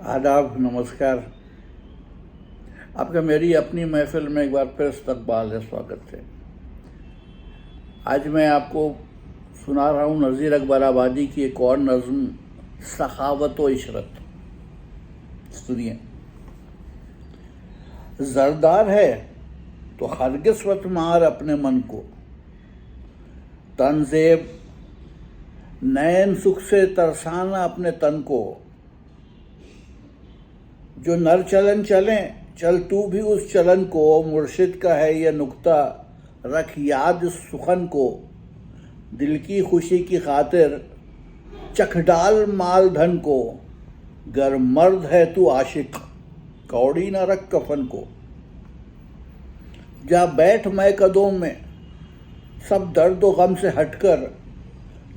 आदाब, नमस्कार। आपका मेरी अपनी महफिल में एक बार फिर इस्तकबाल है, स्वागत है। आज मैं आपको सुना रहा हूँ नज़ीर अकबर आबादी की एक और नज़्म, सखावत व इशरत। सुनिए। ज़रदार है तो हरगिज़ मत मार अपने मन को, तनज़ेब नैन सुख से तरसाना अपने तन को। जो नर चलन चलें चल तू भी उस चलन को, मुर्शिद का है यह नुक्ता रख याद इस सुखन को। दिल की खुशी की खातिर चख डाल माल धन को, गर मर्द है तू आशिक कौड़ी न रख कफन को। जा बैठ मैं कदों में सब दर्द व गम से हटकर,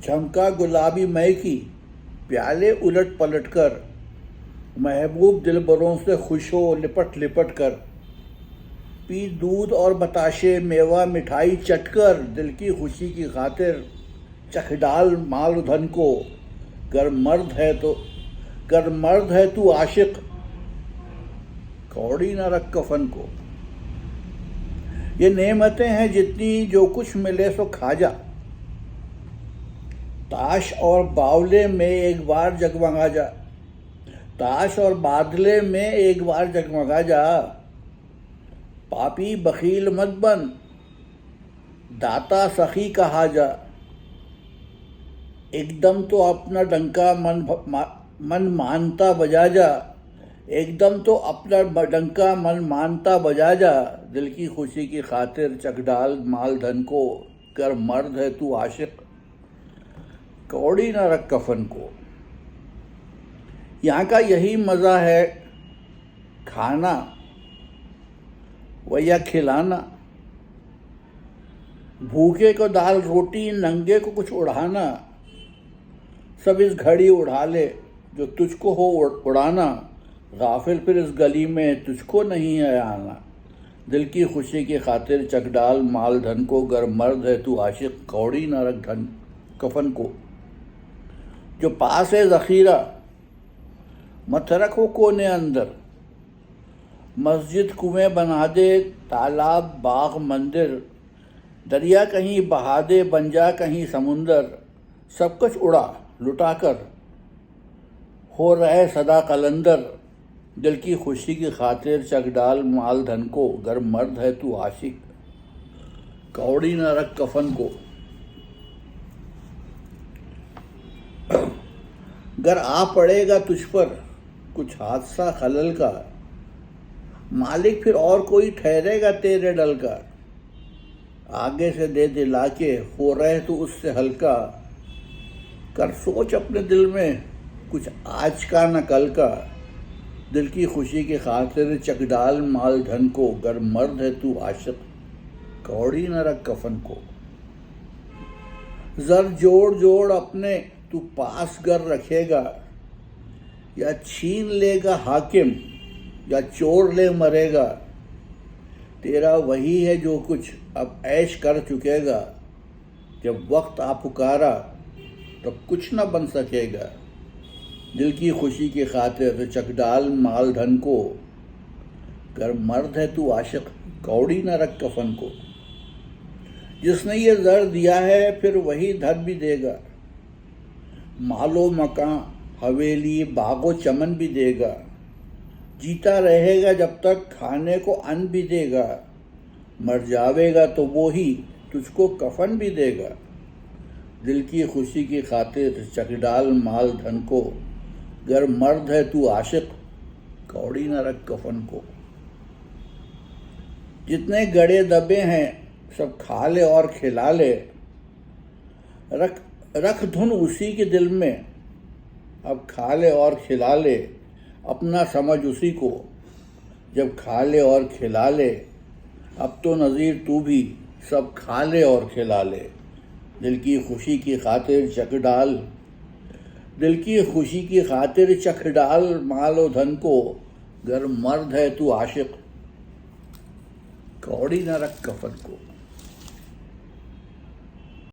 झमका गुलाबी मई की प्याले उलट पलट कर। महबूब दिलबरों से खुश हो लिपट लिपट कर, पी दूध और बताशे मेवा मिठाई चटकर। दिल की खुशी की खातिर चख डाल माल धन को, गर मर्द है तू आशिक कौड़ी न रख कफन को। ये नेमतें हैं जितनी जो कुछ मिले सो खा जा, ताश और बावले में एक बार जगमगा जा। ताश और बादले में एक बार जगमगा जा। पापी बखील मत बन दाता सखी कहा जा। एकदम तो अपना डंका मन मानता बजा जा। एकदम तो अपना डंका मन मानता बजा जा। दिल की खुशी की खातिर चख डाल माल धन को, कर मर्द है तू आशिक कौड़ी न रख कफन को। यहाँ का यही मज़ा है, खाना व या खिलाना। भूखे को दाल रोटी, नंगे को कुछ उड़ाना। सब इस घड़ी उड़ा ले जो तुझको हो उड़ाना, गाफिल फिर इस गली में तुझको नहीं है आना। दिल की खुशी की खातिर चख डाल माल धन को, गर मर्द है तू आशिक कौड़ी न रख धन कफन को। जो पास है ज़ख़ीरा मत रखो कोने अंदर, मस्जिद कुएं बना दे तालाब बाग मंदिर। दरिया कहीं बहा दे बन जा कहीं समुंदर। सब कुछ उड़ा लुटा कर हो रहे सदा कलंदर। दिल की खुशी की खातिर चख डाल माल धन को, गर मर्द है तू आशिक कौड़ी न रख कफन को। गर आ पड़ेगा तुझ पर कुछ हादसा खलल का, मालिक फिर और कोई ठहरेगा तेरे डल का। आगे से दे दिला के हो रहे तू उससे हल्का, कर सोच अपने दिल में कुछ आज का न कल का। दिल की खुशी की खातिर चख डाल माल धन को, गर मर्द है तू आशिक कौड़ी न रख कफन को। जर जोड़ जोड़ अपने तू पास गर रखेगा, या छीन लेगा हाकिम या चोर ले मरेगा। तेरा वही है जो कुछ अब ऐश कर चुकेगा, जब वक्त आ पुकारा तब कुछ न बन सकेगा। दिल की खुशी की खातिर चख डाल माल धन को, गर मर्द है तू आशिक कौड़ी न रख कफन को। जिसने ये ज़र दिया है फिर वही धन भी देगा, मालो मकान हवेली बागो चमन भी देगा। जीता रहेगा जब तक खाने को अन्न भी देगा, मर जावेगा तो वो ही तुझको कफन भी देगा। दिल की खुशी की खातिर चख डाल माल धन को, गर मर्द है तू आशिक कौड़ी न रख कफन को। जितने गड़े दबे हैं सब खा ले और खिला ले, रख धुन उसी के दिल में, अब खा ले और खिला ले अपना समझ उसी को। जब खा ले और खिला ले अब तो नज़ीर तू भी सब खा ले और खिला ले। दिल की खुशी की खातिर चख डाल माल व धन को, गर मर्द है तू आशिक कौड़ी न रख कफन को।